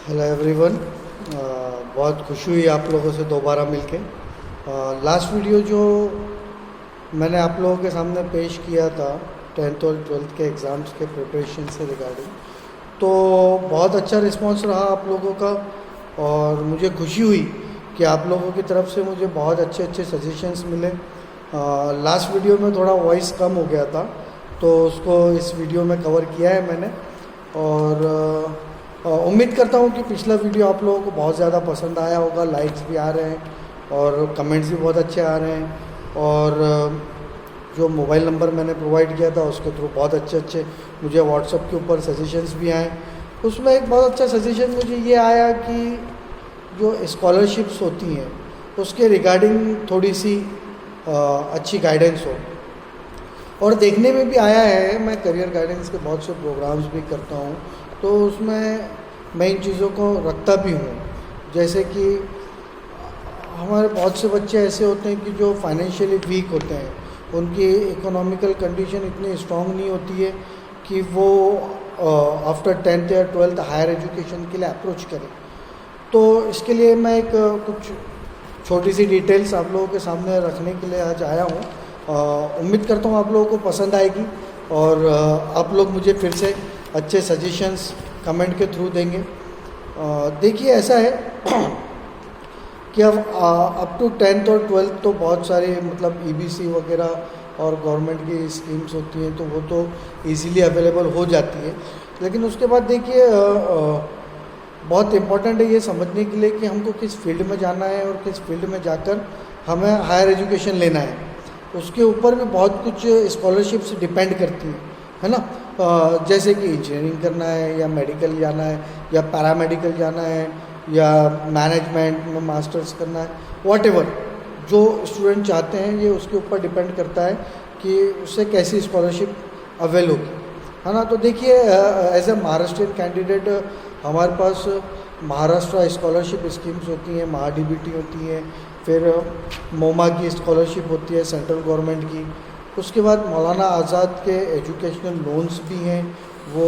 Hello everyone. बहुत खुशी हुई आप लोगों से दोबारा मिलके। लास्ट वीडियो जो मैंने आप लोगों के सामने पेश किया था 10th और 12th के एग्ज़ाम्स के प्रिपरेशन से रिगार्डिंग, तो बहुत अच्छा रिस्पांस रहा आप लोगों का और मुझे खुशी हुई कि आप लोगों की तरफ से मुझे बहुत अच्छे अच्छे सजेशंस मिले। लास्ट वीडियो में थोड़ा वॉइस कम हो गया था तो उसको इस वीडियो में कवर किया है मैंने, और उम्मीद करता हूँ कि पिछला वीडियो आप लोगों को बहुत ज़्यादा पसंद आया होगा। लाइक्स भी आ रहे हैं और कमेंट्स भी बहुत अच्छे आ रहे हैं, और जो मोबाइल नंबर मैंने प्रोवाइड किया था उसके थ्रू बहुत अच्छे अच्छे मुझे व्हाट्सएप के ऊपर सजेशंस भी आए। उसमें एक बहुत अच्छा सजेशन मुझे ये आया कि जो स्कॉलरशिप्स होती हैं उसके रिगार्डिंग थोड़ी सी अच्छी गाइडेंस हो। और देखने में भी आया है, मैं करियर गाइडेंस के बहुत से प्रोग्राम्स भी करता हूँ तो उसमें मैं इन चीज़ों को रखता भी हूँ। जैसे कि हमारे बहुत से बच्चे ऐसे होते हैं कि जो फाइनेंशियली वीक होते हैं, उनकी इकोनॉमिकल कंडीशन इतनी स्ट्रांग नहीं होती है कि वो आफ्टर 10th या 12th हायर एजुकेशन के लिए अप्रोच करें। तो इसके लिए मैं एक कुछ छोटी सी डिटेल्स आप लोगों के सामने रखने के लिए आज आया हूँ। उम्मीद करता हूँ आप लोगों को पसंद आएगी और आप लोग मुझे फिर से अच्छे सजेशंस कमेंट के थ्रू देंगे। देखिए ऐसा है कि अब अप टू 10th और 12th तो बहुत सारे मतलब ईबीसी वगैरह और गवर्नमेंट की स्कीम्स होती हैं तो वो तो इजीली अवेलेबल हो जाती है। लेकिन उसके बाद देखिए बहुत इम्पॉर्टेंट है ये समझने के लिए कि हमको किस फील्ड में जाना है और किस फील्ड में जाकर हमें हायर एजुकेशन लेना है। उसके ऊपर भी बहुत कुछ स्कॉलरशिप्स डिपेंड करती हैं, है ना। जैसे कि इंजीनियरिंग करना है या मेडिकल जाना है या पैरामेडिकल जाना है या मैनेजमेंट में मास्टर्स करना है, व्हाटएवर जो स्टूडेंट चाहते हैं ये उसके ऊपर डिपेंड करता है कि उससे कैसी स्कॉलरशिप अवेल होगी, है ना। तो देखिए एज ए महाराष्ट्रियन कैंडिडेट हमारे पास महाराष्ट्र स्कॉलरशिप स्कीम्स होती हैं, महाडीबीटी होती है, फिर मोमा की स्कॉलरशिप होती है सेंट्रल गवर्नमेंट की। उसके बाद मौलाना आज़ाद के एजुकेशनल लोन्स भी हैं, वो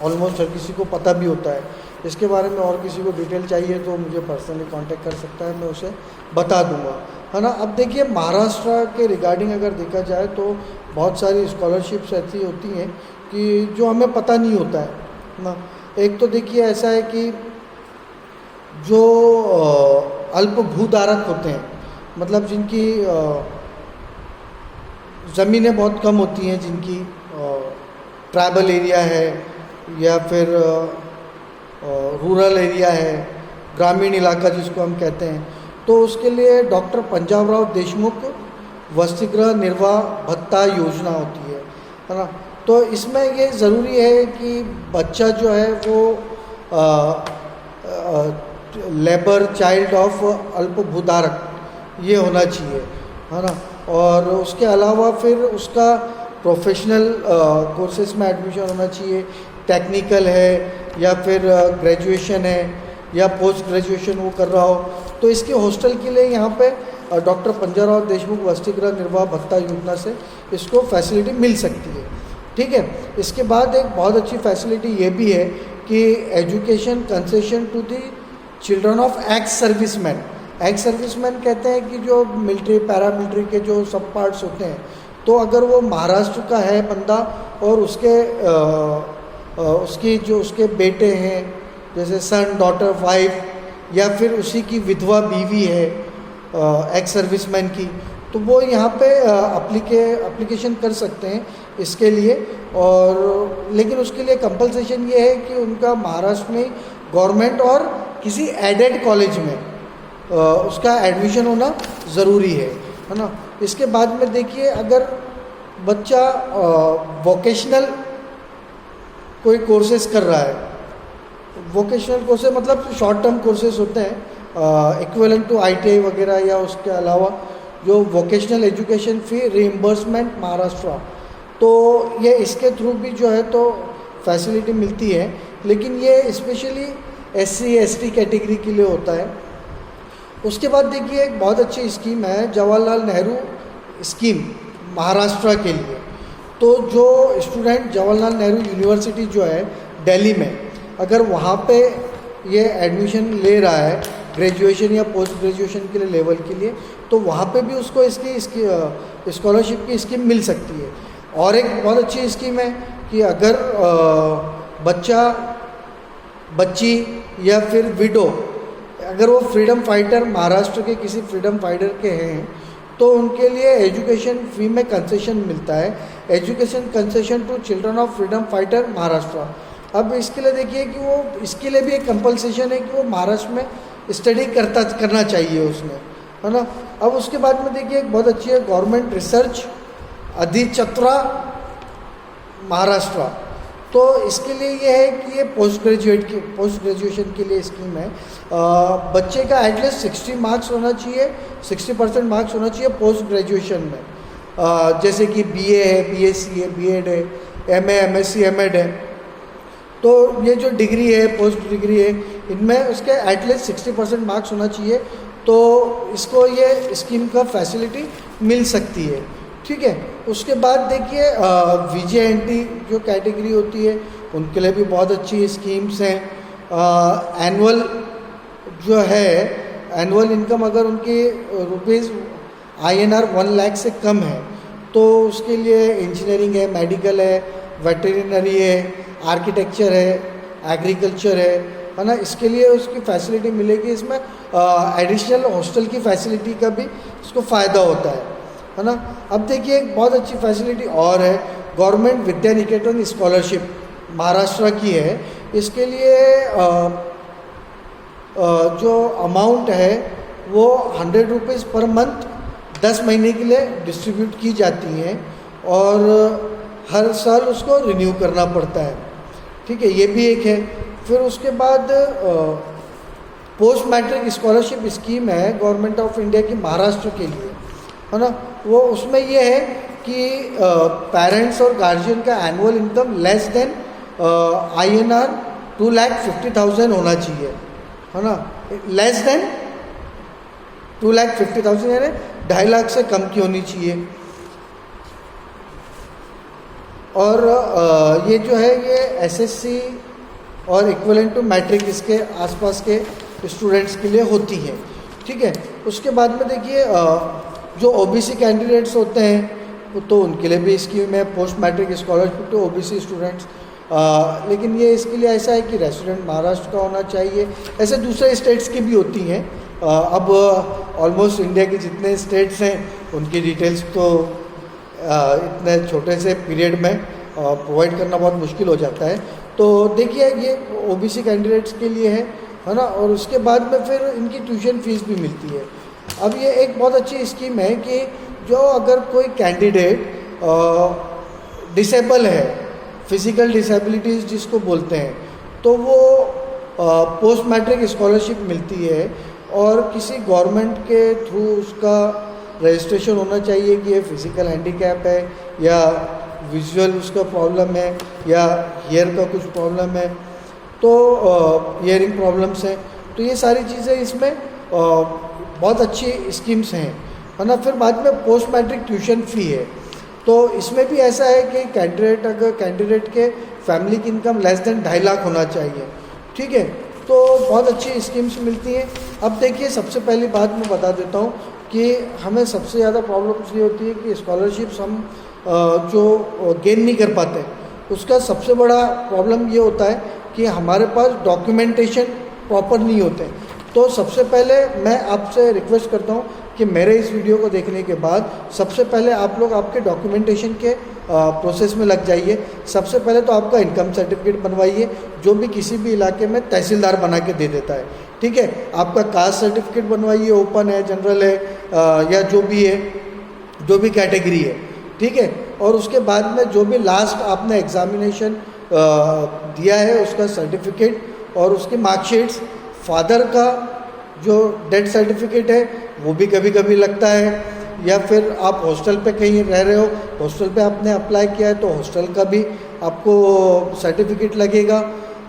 ऑलमोस्ट हर किसी को पता भी होता है। इसके बारे में और किसी को डिटेल चाहिए तो मुझे पर्सनली कांटेक्ट कर सकता है, मैं उसे बता दूंगा, है ना। अब देखिए महाराष्ट्र के रिगार्डिंग अगर देखा जाए तो बहुत सारी स्कॉलरशिप्स ऐसी होती हैं कि जो हमें पता नहीं होता है ना। एक तो देखिए ऐसा है कि जो अल्प भूधारक होते हैं, मतलब जिनकी ज़मीनें बहुत कम होती हैं, जिनकी ट्राइबल एरिया है या फिर रूरल एरिया है, ग्रामीण इलाका जिसको हम कहते हैं, तो उसके लिए डॉक्टर पंजाबराव देशमुख वसतिगृह निर्वाह भत्ता योजना होती है ना। तो इसमें ये ज़रूरी है कि बच्चा जो है वो लेबर चाइल्ड ऑफ अल्प भूधारक ये होना चाहिए, है ना। और उसके अलावा फिर उसका प्रोफेशनल कोर्सेज में एडमिशन होना चाहिए, टेक्निकल है या फिर ग्रेजुएशन है या पोस्ट ग्रेजुएशन वो कर रहा हो। तो इसके हॉस्टल के लिए यहाँ पे डॉक्टर पंजाबराव देशमुख वसतिगृह निर्वाह भत्ता योजना से इसको फैसिलिटी मिल सकती है, ठीक है। इसके बाद एक बहुत अच्छी फैसिलिटी ये भी है कि education concession to the children of ex serviceman. Ex serviceman कहते हैं कि जो मिलिट्री पैरामिलिट्री के जो सब पार्ट्स होते हैं, तो अगर वो महाराष्ट्र का है बंदा और उसकी जो उसके बेटे हैं जैसे सन डॉटर वाइफ या फिर उसी की विधवा बीवी है एक्स सर्विसमैन की, तो वो यहाँ पे एप्लीकेशन कर सकते हैं इसके लिए। और लेकिन उसके लिए कंपलसेशन ये है कि उनका महाराष्ट्र में गवर्नमेंट और किसी एडेड कॉलेज में उसका एडमिशन होना ज़रूरी है ना। इसके बाद में देखिए अगर बच्चा वोकेशनल कोई कोर्सेज कर रहा है, वोकेशनल कोर्सेज मतलब शॉर्ट टर्म कोर्सेज होते हैं इक्विवेलेंट टू आईटीआई वगैरह, या उसके अलावा जो वोकेशनल एजुकेशन फ़ी रिइंबर्समेंट महाराष्ट्र, तो ये इसके थ्रू भी जो है तो फैसिलिटी मिलती है। लेकिन ये स्पेशली SC ST कैटेगरी के लिए होता है। उसके बाद देखिए एक बहुत अच्छी स्कीम है जवाहरलाल नेहरू स्कीम महाराष्ट्र के लिए। तो जो स्टूडेंट जवाहरलाल नेहरू यूनिवर्सिटी जो है दिल्ली में, अगर वहाँ पे ये एडमिशन ले रहा है ग्रेजुएशन या पोस्ट ग्रेजुएशन के लिए लेवल के लिए, तो वहाँ पे भी उसको इसकी स्कॉलरशिप की स्कीम मिल सकती है। और एक बहुत अच्छी स्कीम है कि अगर बच्ची या फिर विडो, अगर वो फ्रीडम फाइटर, महाराष्ट्र के किसी फ्रीडम फाइटर के हैं, तो उनके लिए एजुकेशन फ़ी में कंसेशन मिलता है, education concession to children of freedom fighter Maharashtra. अब इसके लिए देखिए कि वो इसके लिए भी एक कंपल्सेशन है कि वो महाराष्ट्र में स्टडी करना चाहिए उसने, है ना। अब उसके बाद में देखिए एक बहुत अच्छी है गवर्नमेंट रिसर्च अधिचत्रा महाराष्ट्र। तो इसके लिए ये है कि ये पोस्ट ग्रेजुएशन के लिए स्कीम है। बच्चे का एटलीस्ट 60 मार्क्स होना चाहिए, 60% मार्क्स होना चाहिए पोस्ट ग्रेजुएशन में। जैसे कि BA है, BSc है, B.Ed है, MA, MSc, M.Ed है। तो ये जो डिग्री है, पोस्ट डिग्री है, इनमें उसके एटलीस्ट 60% मार्क्स होना चाहिए, तो इसको ये स्कीम का फैसिलिटी मिल सकती है, ठीक है। उसके बाद देखिए VJNT जो कैटेगरी होती है उनके लिए भी बहुत अच्छी स्कीम्स हैं। एनुअल जो है, एनुअल इनकम अगर उनकी रुपीज़ INR 1 लाख से कम है, तो उसके लिए इंजीनियरिंग है, मेडिकल है, वेटरिनरी है, आर्किटेक्चर है, एग्रीकल्चर है ना, इसके लिए उसकी फैसिलिटी मिलेगी। इसमें एडिशनल हॉस्टल की फैसिलिटी का भी इसको फ़ायदा होता है ना। अब देखिए एक बहुत अच्छी फैसिलिटी और है, गवर्नमेंट विद्या निकेतन स्कॉलरशिप महाराष्ट्र की है। इसके लिए जो अमाउंट है वो 100 रुपीज़ पर मंथ 10 महीने के लिए डिस्ट्रीब्यूट की जाती हैं और हर साल उसको रिन्यू करना पड़ता है, ठीक है, ये भी एक है। फिर उसके बाद पोस्ट मैट्रिक स्कॉलरशिप स्कीम है गवर्नमेंट ऑफ इंडिया की महाराष्ट्र के लिए, है ना। वो उसमें ये है कि पेरेंट्स और गार्जियन का annual income less than INR 2,50,000 होना चाहिए, है ना। लेस देन 2,50,000 यानी 2.5 लाख से कम की होनी चाहिए। और ये जो है ये SSC और इक्विवेलेंट टू मैट्रिक इसके आसपास के स्टूडेंट्स के लिए होती है, ठीक है। उसके बाद में देखिए जो OBC कैंडिडेट्स होते हैं तो उनके लिए भी स्कीम है post matric scholarship to OBC students. लेकिन ये इसके लिए ऐसा है कि रेसिडेंट महाराष्ट्र का होना चाहिए। ऐसे दूसरे स्टेट्स की भी होती हैं। अब ऑलमोस्ट इंडिया के जितने स्टेट्स हैं उनकी डिटेल्स तो इतने छोटे से पीरियड में प्रोवाइड करना बहुत मुश्किल हो जाता है। तो देखिए ये OBC कैंडिडेट्स के लिए है ना। और उसके बाद में फिर इनकी ट्यूशन फीस भी मिलती है। अब ये एक बहुत अच्छी स्कीम है कि जो अगर कोई कैंडिडेट डिसेबल है, फिज़िकल डिसेबिलिटीज़ जिसको बोलते हैं, तो वो पोस्ट मैट्रिक स्कॉलरशिप मिलती है और किसी गवर्नमेंट के थ्रू उसका रजिस्ट्रेशन होना चाहिए कि ये फिज़िकल हैंडीकैप है या विजुअल उसका प्रॉब्लम है या ईयर का कुछ प्रॉब्लम है, तो ईयरिंग प्रॉब्लम्स हैं। तो ये सारी चीज़ें इसमें बहुत अच्छी स्कीम्स हैं, है ना। फिर बाद में पोस्ट मैट्रिक ट्यूशन फ़ी है। तो इसमें भी ऐसा है कि कैंडिडेट के फैमिली की इनकम लेस देन 2.5 लाख होना चाहिए, ठीक है। तो बहुत अच्छी स्कीम्स मिलती हैं। अब देखिए सबसे पहली बात मैं बता देता हूँ कि हमें सबसे ज़्यादा प्रॉब्लम्स ये होती है कि स्कॉलरशिप्स हम जो गेन नहीं कर पाते। उसका सबसे बड़ा प्रॉब्लम ये होता है कि हमारे पास डॉक्यूमेंटेशन प्रॉपर नहीं होते। तो सबसे पहले मैं आपसे रिक्वेस्ट करता हूँ कि मेरे इस वीडियो को देखने के बाद सबसे पहले आप लोग आपके डॉक्यूमेंटेशन के प्रोसेस में लग जाइए। सबसे पहले तो आपका इनकम सर्टिफिकेट बनवाइए, जो भी किसी भी इलाके में तहसीलदार बना के दे देता है, ठीक है। आपका कास्ट सर्टिफिकेट बनवाइए, ओपन है, जनरल है या जो भी है, जो भी कैटेगरी है, ठीक है। और उसके बाद में जो भी लास्ट आपने एग्जामिनेशन दिया है उसका सर्टिफिकेट और उसकी मार्कशीट्स, फादर का जो डेथ सर्टिफिकेट है वो भी कभी कभी लगता है, या फिर आप हॉस्टल पे कहीं रह रहे हो, हॉस्टल पे आपने अप्लाई किया है तो हॉस्टल का भी आपको सर्टिफिकेट लगेगा,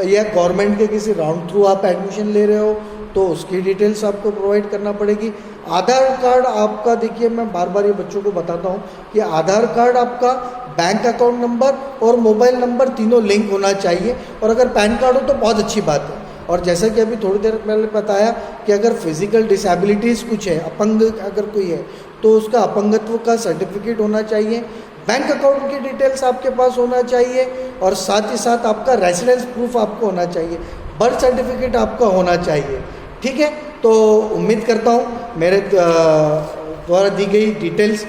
या गवर्नमेंट के किसी राउंड थ्रू आप एडमिशन ले रहे हो तो उसकी डिटेल्स आपको प्रोवाइड करना पड़ेगी। आधार कार्ड आपका, देखिए मैं बार बार ये बच्चों को बताता हूँ कि आधार कार्ड आपका बैंक अकाउंट नंबर और मोबाइल नंबर तीनों लिंक होना चाहिए। और अगर पैन कार्ड हो तो बहुत अच्छी बात है। और जैसा कि अभी थोड़ी देर पहले बताया कि अगर फिजिकल डिसेबिलिटीज़ कुछ है, अपंग अगर कोई है, तो उसका अपंगत्व का सर्टिफिकेट होना चाहिए, बैंक अकाउंट की डिटेल्स आपके पास होना चाहिए, और साथ ही साथ आपका रेजिडेंस प्रूफ आपको होना चाहिए, बर्थ सर्टिफिकेट आपका होना चाहिए। ठीक है, तो उम्मीद करता हूँ मेरे द्वारा दी गई डिटेल्स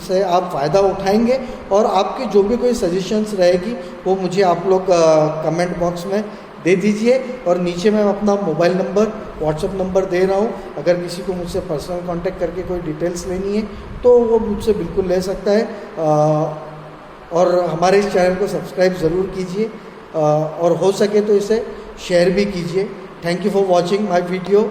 से आप फ़ायदा उठाएंगे, और आपकी जो भी कोई सजेशंस रहेगी वो मुझे आप लोग कमेंट बॉक्स में दे दीजिए। और नीचे मैं अपना मोबाइल नंबर, व्हाट्सएप नंबर दे रहा हूँ। अगर किसी को मुझसे पर्सनल कांटेक्ट करके कोई डिटेल्स लेनी है तो वो मुझसे बिल्कुल ले सकता है। और हमारे इस चैनल को सब्सक्राइब ज़रूर कीजिए, और हो सके तो इसे शेयर भी कीजिए। Thank you for watching my video.